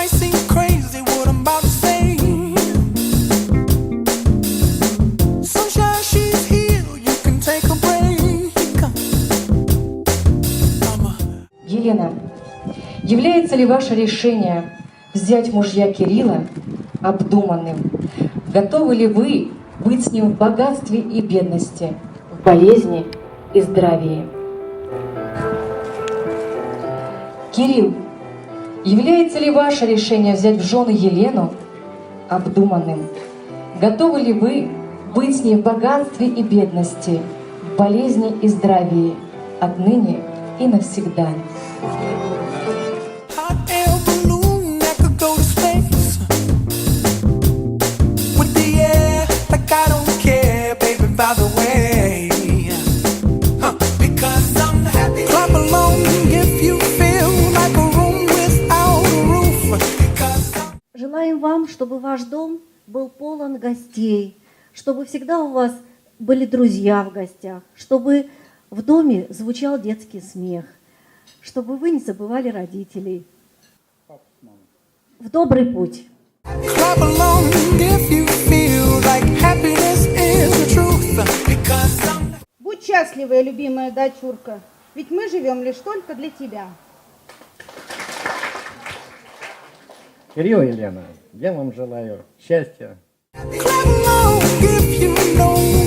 might seem crazy what I'm about to say. Sunshine, she's here, you can take a break. Елена, является ли ваше решение взять мужья Кирилла обдуманным? Готовы ли вы быть с ним в богатстве и бедности, в болезни и здравии? Кирилл, является ли ваше решение взять в жены Елену обдуманным? Готовы ли вы быть с ней в богатстве и бедности, в болезни и здравии, отныне и навсегда? Hot air balloon that could go to space. With the air, like I don't care, baby, by the way. Because I'm happy. Clap along if you feel like a room without a roof. Желаем вам, чтобы ваш дом был полон гостей, чтобы всегда у вас были друзья в гостях, чтобы в доме звучал детский смех, чтобы вы не забывали родителей. В добрый путь! Clap along if you feel like happiness is the truth. Because I'm... Будь счастливая, любимая дочурка, ведь мы живем лишь только для тебя. Кирилл и Елена, я вам желаю счастья. Clap along if you know